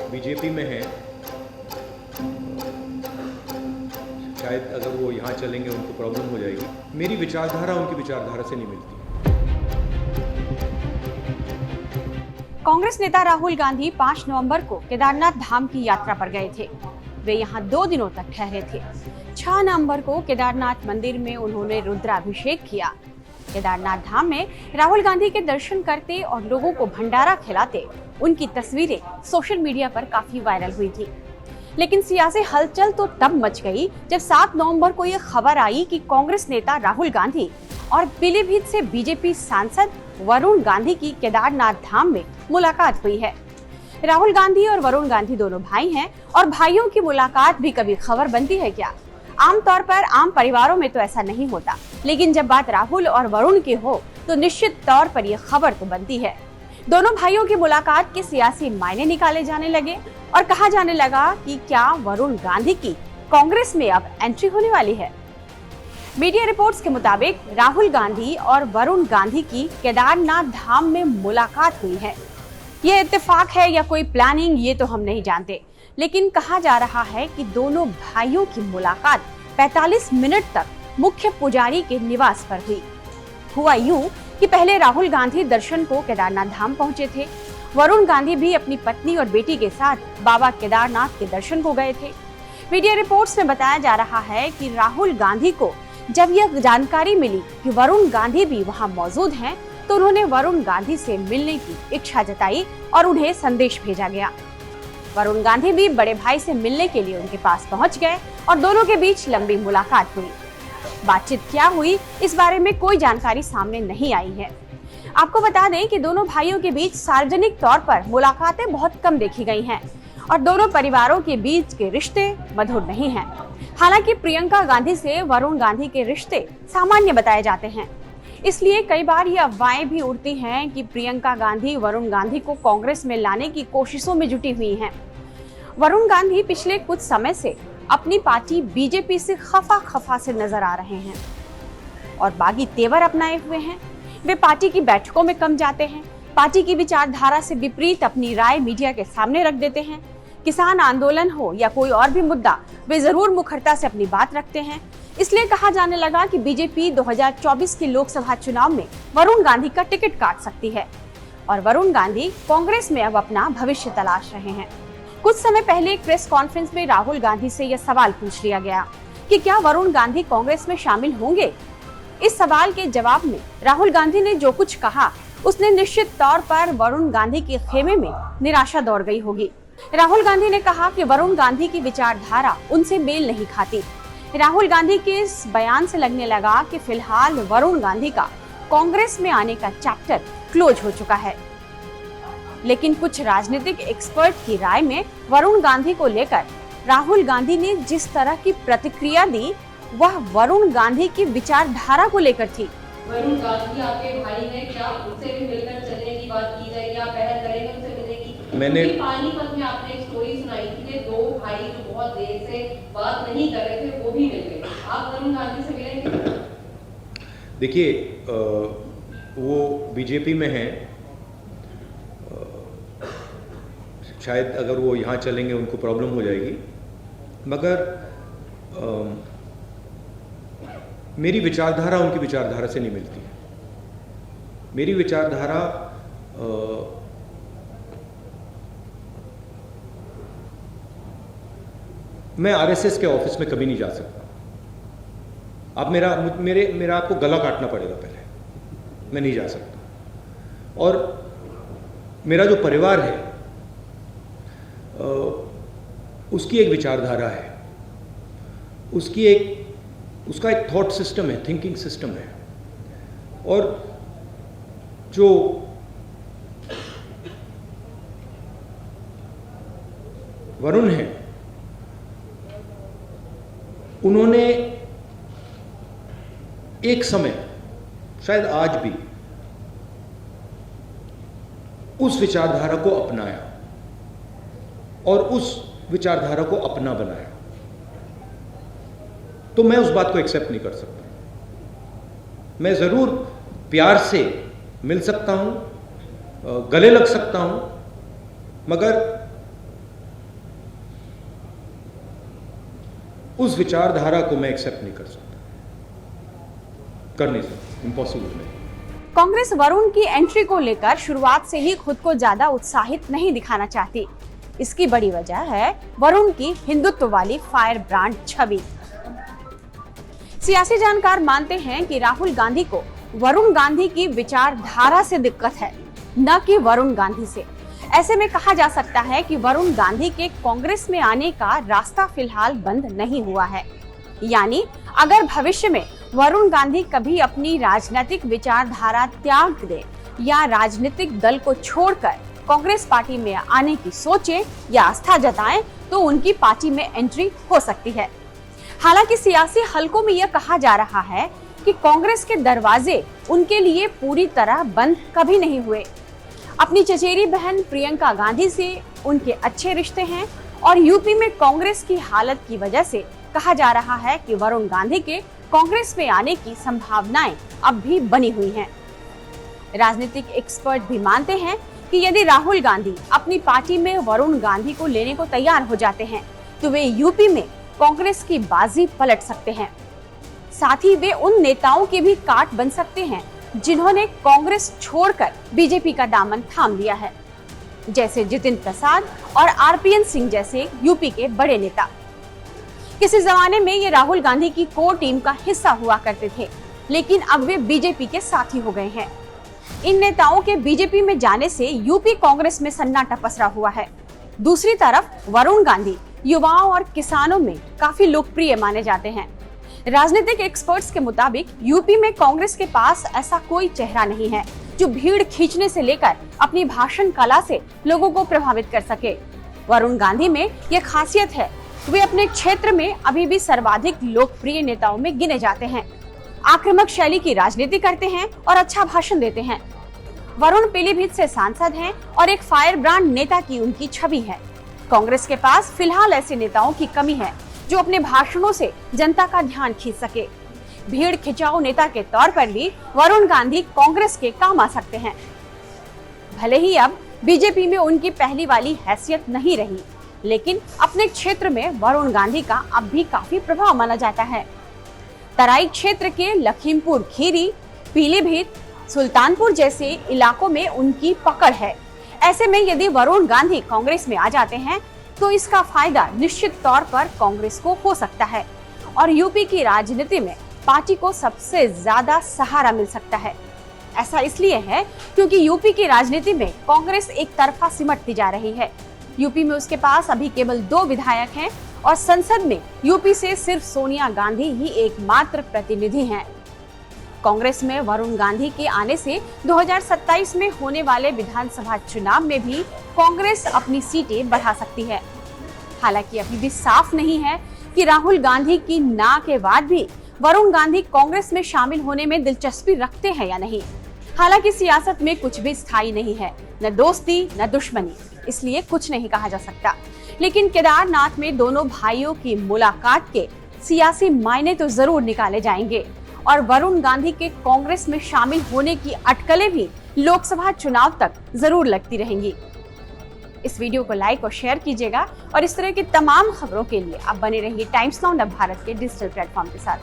BJP में हैं, शायद अगर वो यहाँ चलेंगे उनको प्रॉब्लम हो जाएगी। मेरी विचारधारा उनकी विचारधारा से नहीं मिलती। कांग्रेस नेता राहुल गांधी 5 नवंबर को केदारनाथ धाम की यात्रा पर गए थे। वे यहाँ 2 दिनों तक ठहरे थे। 6 नवंबर को केदारनाथ मंदिर में उन्होंने रुद्राभिषेक किया। केदारनाथ धाम में राहुल गांधी के दर्शन करते और लोगों को भंडारा खिलाते उनकी तस्वीरें सोशल मीडिया पर काफी वायरल हुई थी। लेकिन सियासी हलचल तो तब मच गई जब 7 नवंबर को यह खबर आई कि कांग्रेस नेता राहुल गांधी और पीलीभीत से बीजेपी सांसद वरुण गांधी की केदारनाथ धाम में मुलाकात हुई है। राहुल गांधी और वरुण गांधी दोनों भाई हैं और भाइयों की मुलाकात भी कभी खबर बनती है क्या? आमतौर पर आम परिवारों में तो ऐसा नहीं होता, लेकिन जब बात राहुल और वरुण की हो तो निश्चित तौर पर यह खबर तो बनती है। दोनों भाइयों की मुलाकात के सियासी मायने निकाले जाने लगे और कहा जाने लगा कि क्या वरुण गांधी की कांग्रेस में अब एंट्री होने वाली है। मीडिया रिपोर्ट्स के मुताबिक राहुल गांधी और वरुण गांधी की केदारनाथ धाम में मुलाकात हुई है। ये इत्तेफाक है या कोई प्लानिंग, ये तो हम नहीं जानते, लेकिन कहा जा रहा है कि दोनों भाइयों की मुलाकात 45 मिनट तक मुख्य पुजारी के निवास पर हुई। हुआ यूं कि पहले राहुल गांधी दर्शन को केदारनाथ धाम पहुंचे थे। वरुण गांधी भी अपनी पत्नी और बेटी के साथ बाबा केदारनाथ के दर्शन को गए थे। मीडिया रिपोर्ट्स में बताया जा रहा है कि राहुल गांधी को जब यह जानकारी मिली कि वरुण गांधी भी वहां मौजूद हैं, तो उन्होंने वरुण गांधी से मिलने की इच्छा जताई और उन्हें संदेश भेजा गया। वरुण गांधी भी बड़े भाई से मिलने के लिए उनके पास पहुंच गए और दोनों के बीच लंबी मुलाकात हुई। बातचीत क्या हुई, इस बारे में कोई जानकारी सामने नहीं आई है। आपको बता दें कि दोनों भाइयों के बीच सार्वजनिक तौर पर मुलाकातें बहुत कम देखी गई हैं और दोनों परिवारों के बीच के रिश्ते मधुर नहीं हैं। हालांकि प्रियंका गांधी से वरुण गांधी के रिश्ते सामान्य बताए जाते हैं, इसलिए कई बार ये अफवाहें भी उड़ती हैं कि प्रियंका गांधी वरुण गांधी को कांग्रेस में लाने की कोशिशों में जुटी हुई हैं। वरुण गांधी पिछले कुछ समय से अपनी पार्टी बीजेपी से खफा से नजर आ रहे हैं और बागी तेवर अपनाए हुए हैं। वे पार्टी की बैठकों में कम जाते हैं, पार्टी की विचारधारा से विपरीत अपनी राय मीडिया के सामने रख देते हैं। किसान आंदोलन हो या कोई और भी मुद्दा, वे जरूर मुखरता से अपनी बात रखते हैं। इसलिए कहा जाने लगा कि बीजेपी 2024 के लोकसभा चुनाव में वरुण गांधी का टिकट काट सकती है और वरुण गांधी कांग्रेस में अब अपना भविष्य तलाश रहे हैं। कुछ समय पहले एक प्रेस कॉन्फ्रेंस में राहुल गांधी से यह सवाल पूछ लिया गया कि क्या वरुण गांधी कांग्रेस में शामिल होंगे। इस सवाल के जवाब में राहुल गांधी ने जो कुछ कहा, उसने निश्चित तौर पर वरुण गांधी के खेमे में निराशा दौड़ गई होगी। राहुल गांधी ने कहा कि वरुण गांधी की विचारधारा उनसे मेल नहीं खाती। राहुल गांधी के इस बयान से लगने लगा कि फिलहाल वरुण गांधी का कांग्रेस में आने का चैप्टर क्लोज हो चुका है। लेकिन कुछ राजनीतिक एक्सपर्ट की राय में वरुण गांधी को लेकर राहुल गांधी ने जिस तरह की प्रतिक्रिया दी, वह वरुण गांधी की विचारधारा को लेकर थी। वरुण गांधी आपके भाई हैं, क्या उनसे भी मिलकर चलने की बात की जाएगी, आप पहल करेंगे उनसे मिलने की? मैंने पानीपत में आपने एक स्टोरी सुनाई थी कि 2 भाई जो बहुत देर से बात नहीं कर रहे थे वो भी मिल गए। आप वरुण गांधी से मिलेंगे? देखिए, वो बीजेपी में हैं, शायद अगर वो यहाँ चलेंगे उनको प्रॉब्लम हो जाएगी, मगर मेरी विचारधारा उनकी विचारधारा से नहीं मिलती। मेरी विचारधारा मैं आरएसएस के ऑफिस में कभी नहीं जा सकता। आप मेरा आपको गला काटना पड़ेगा पहले, मैं नहीं जा सकता। और मेरा जो परिवार है उसकी एक विचारधारा है, उसका एक थॉट सिस्टम है, थिंकिंग सिस्टम है। और जो वरुण हैं, उन्होंने एक समय, शायद आज भी, उस विचारधारा को अपनाया और उस विचारधारा को अपना बनाया। तो मैं उस बात को एक्सेप्ट नहीं कर सकता। मैं जरूर प्यार से मिल सकता हूं, गले लग सकता हूं, मगर उस विचारधारा को मैं एक्सेप्ट नहीं कर सकता, कर नहीं सकता, इम्पॉसिबल नहीं। कांग्रेस वरुण की एंट्री को लेकर शुरुआत से ही खुद को ज्यादा उत्साहित नहीं दिखाना चाहती। इसकी बड़ी वजह है वरुण की हिंदुत्व वाली फायर ब्रांड छवि। सियासी जानकार मानते हैं कि राहुल गांधी को वरुण गांधी की विचारधारा से दिक्कत है, न कि वरुण गांधी से। ऐसे में कहा जा सकता है कि वरुण गांधी के कांग्रेस में आने का रास्ता फिलहाल बंद नहीं हुआ है। यानी अगर भविष्य में वरुण गांधी कभी अपनी राजनीतिक विचारधारा त्याग दे या राजनीतिक दल को छोड़कर कांग्रेस पार्टी में आने की सोचे या आस्था जताएं, तो उनकी पार्टी में एंट्री हो सकती है। हालांकि सियासी हलकों में यह कहा जा रहा है कि कांग्रेस के दरवाजे उनके लिए पूरी तरह बंद कभी नहीं हुए। अपनी चचेरी बहन प्रियंका गांधी से उनके अच्छे रिश्ते हैं और यूपी में कांग्रेस की हालत की वजह से कहा जा रहा है कि वरुण गांधी के कांग्रेस में आने की संभावनाएं अब भी बनी हुई हैं। राजनीतिक एक्सपर्ट भी मानते हैं कि यदि राहुल गांधी अपनी पार्टी में वरुण गांधी को लेने को तैयार हो जाते हैं, तो वे यूपी में कांग्रेस की बाजी पलट सकते हैं। साथ ही वे उन नेताओं के भी काट बन सकते हैं जिन्होंने कांग्रेस छोड़कर बीजेपी का दामन थाम लिया है, जैसे जितिन प्रसाद और आरपीएन सिंह जैसे यूपी के बड़े नेता। किसी जमाने में ये राहुल गांधी की कोर टीम का हिस्सा हुआ करते थे, लेकिन अब वे बीजेपी के साथी हो गए हैं। इन नेताओं के बीजेपी में जाने से यूपी कांग्रेस में सन्नाटा पसरा हुआ है। दूसरी तरफ वरुण गांधी युवाओं और किसानों में काफी लोकप्रिय माने जाते हैं। राजनीतिक एक्सपर्ट्स के मुताबिक यूपी में कांग्रेस के पास ऐसा कोई चेहरा नहीं है जो भीड़ खींचने से लेकर अपनी भाषण कला से लोगों को प्रभावित कर सके। वरुण गांधी में यह खासियत है, वे अपने क्षेत्र में अभी भी सर्वाधिक लोकप्रिय नेताओं में गिने जाते हैं। आक्रामक शैली की राजनीति करते हैं और अच्छा भाषण देते हैं। वरुण पीलीभीत से सांसद हैं और एक फायर ब्रांड नेता की उनकी छवि है। कांग्रेस के पास फिलहाल ऐसे नेताओं की कमी है जो अपने भाषणों से जनता का ध्यान खींच सके। भीड़ खिंचाऊ नेता के तौर पर भी वरुण गांधी कांग्रेस के काम आ सकते हैं। भले ही अब बीजेपी में उनकी पहली वाली हैसियत नहीं रही, लेकिन अपने क्षेत्र में वरुण गांधी का अब भी काफी प्रभाव माना जाता है। तराई क्षेत्र के लखीमपुर खीरी, पीलीभीत, सुल्तानपुर जैसे इलाकों में उनकी पकड़ है। ऐसे में यदि वरुण गांधी कांग्रेस में आ जाते हैं, तो इसका फायदा निश्चित तौर पर कांग्रेस को हो सकता है और यूपी की राजनीति में पार्टी को सबसे ज्यादा सहारा मिल सकता है। ऐसा इसलिए है क्योंकि यूपी की राजनीति में कांग्रेस एक तरफा सिमटती जा रही है। यूपी में उसके पास अभी केवल 2 विधायक हैं और संसद में यूपी से सिर्फ सोनिया गांधी ही एकमात्र प्रतिनिधि हैं। कांग्रेस में वरुण गांधी के आने से 2027 में होने वाले विधानसभा चुनाव में भी कांग्रेस अपनी सीटें बढ़ा सकती है। हालांकि अभी भी साफ नहीं है कि राहुल गांधी की ना के बाद भी वरुण गांधी कांग्रेस में शामिल होने में दिलचस्पी रखते हैं या नहीं। हालांकि सियासत में कुछ भी स्थायी नहीं है, न दोस्ती न दुश्मनी, इसलिए कुछ नहीं कहा जा सकता। लेकिन केदारनाथ में दोनों भाइयों की मुलाकात के सियासी मायने तो जरूर निकाले जाएंगे और वरुण गांधी के कांग्रेस में शामिल होने की अटकलें भी लोकसभा चुनाव तक जरूर लगती रहेंगी। इस वीडियो को लाइक और शेयर कीजिएगा और इस तरह की तमाम खबरों के लिए आप बने रहिए टाइम्स नाउ भारत के डिजिटल प्लेटफॉर्म के साथ।